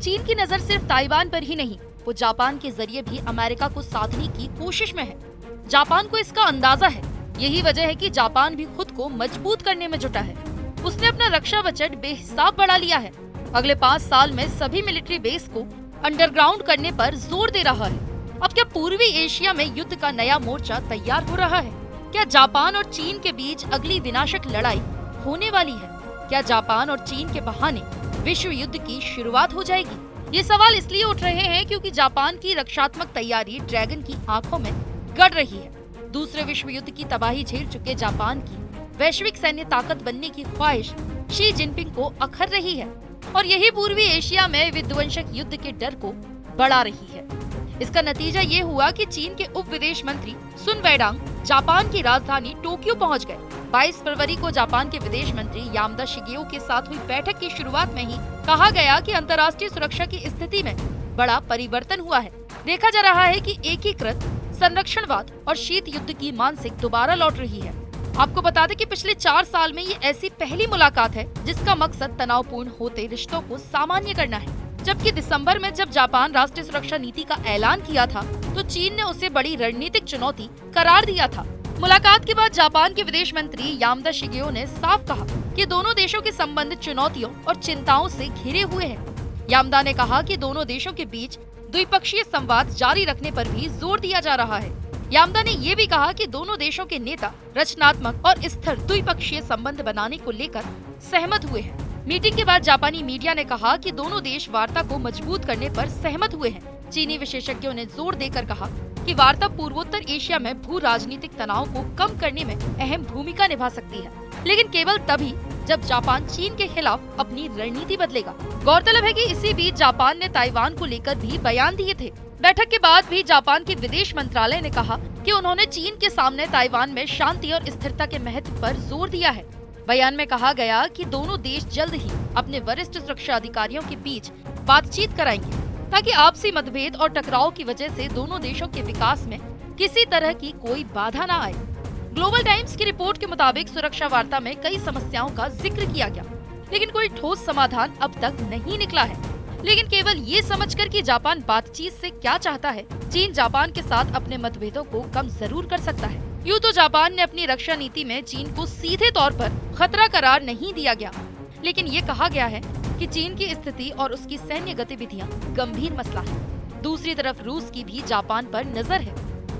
चीन की नजर सिर्फ ताइवान पर ही नहीं, वो जापान के जरिए भी अमेरिका को साधने की कोशिश में है। जापान को इसका अंदाजा है। यही वजह है कि जापान भी खुद को मजबूत करने में जुटा है। उसने अपना रक्षा बजट बेहिसाब बढ़ा लिया है। अगले 5 साल में सभी मिलिट्री बेस को अंडरग्राउंड करने पर जोर दे रहा है। अब क्या पूर्वी एशिया में युद्ध का नया मोर्चा तैयार हो रहा है? क्या जापान और चीन के बीच अगली विनाशक लड़ाई होने वाली है? क्या जापान और चीन के बहाने विश्व युद्ध की शुरुआत हो जाएगी? ये सवाल इसलिए उठ रहे हैं क्योंकि जापान की रक्षात्मक तैयारी ड्रैगन की आंखों में गड़ रही है। दूसरे विश्व युद्ध की तबाही झेल चुके जापान की वैश्विक सैन्य ताकत बनने की ख्वाहिश शी जिनपिंग को अखर रही है और यही पूर्वी एशिया में विध्वंसक युद्ध के डर को बढ़ा रही है। इसका नतीजा ये हुआ कि चीन के उप विदेश मंत्री सुन वेडांग जापान की राजधानी टोक्यो पहुंच गए। 22 फरवरी को जापान के विदेश मंत्री यामदा शिगेओ के साथ हुई बैठक की शुरुआत में ही कहा गया कि अंतर्राष्ट्रीय सुरक्षा की स्थिति में बड़ा परिवर्तन हुआ है। देखा जा रहा है कि एकीकृत संरक्षणवाद और शीत युद्ध की मानसिक दोबारा लौट रही है। आपको बता दें कि पिछले 4 साल में ये ऐसी पहली मुलाकात है जिसका मकसद तनावपूर्ण होते रिश्तों को सामान्य करना है। जबकि दिसंबर में जब जापान राष्ट्रीय सुरक्षा नीति का ऐलान किया था तो चीन ने उसे बड़ी रणनीतिक चुनौती करार दिया था। मुलाकात के बाद जापान के विदेश मंत्री यामदा शिगेओ ने साफ कहा कि दोनों देशों के संबंध चुनौतियों और चिंताओं से घिरे हुए हैं। यामदा ने कहा कि दोनों देशों के बीच द्विपक्षीय संवाद जारी रखने पर भी जोर दिया जा रहा है। यामदा ने ये भी कहा कि दोनों देशों के नेता रचनात्मक और स्थिर द्विपक्षीय संबंध बनाने को लेकर सहमत हुए हैं। मीटिंग के बाद जापानी मीडिया ने कहा कि दोनों देश वार्ता को मजबूत करने पर सहमत हुए हैं। चीनी विशेषज्ञों ने जोर देकर कहा कि वार्ता पूर्वोत्तर एशिया में भू राजनीतिक तनाव को कम करने में अहम भूमिका निभा सकती है, लेकिन केवल तभी जब जापान चीन के खिलाफ अपनी रणनीति बदलेगा। गौरतलब है कि इसी बीच जापान ने ताइवान को लेकर भी बयान दिए थे। बैठक के बाद भी जापान के विदेश मंत्रालय ने कहा कि उन्होंने चीन के सामने ताइवान में शांति और स्थिरता के महत्व पर जोर दिया है। बयान में कहा गया कि दोनों देश जल्द ही अपने वरिष्ठ सुरक्षा अधिकारियों के बीच बातचीत कराएंगे ताकि आपसी मतभेद और टकराव की वजह से दोनों देशों के विकास में किसी तरह की कोई बाधा न आए। ग्लोबल टाइम्स की रिपोर्ट के मुताबिक सुरक्षा वार्ता में कई समस्याओं का जिक्र किया गया, लेकिन कोई ठोस समाधान अब तक नहीं निकला है। लेकिन केवल ये समझकर कि जापान बातचीत से क्या चाहता है, चीन जापान के साथ अपने मतभेदों को कम जरूर कर सकता है। यूँ तो जापान ने अपनी रक्षा नीति में चीन को सीधे तौर पर खतरा करार नहीं दिया गया, लेकिन ये कहा गया है कि चीन की स्थिति और उसकी सैन्य गतिविधियां गंभीर मसला है। दूसरी तरफ रूस की भी जापान पर नजर है।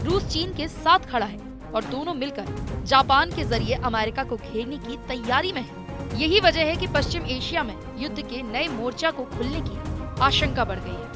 रूस चीन के साथ खड़ा है और दोनों मिलकर जापान के जरिए अमेरिका को घेरने की तैयारी में है। यही वजह है कि पश्चिम एशिया में युद्ध के नए मोर्चा को खुलने की आशंका बढ़ गई है।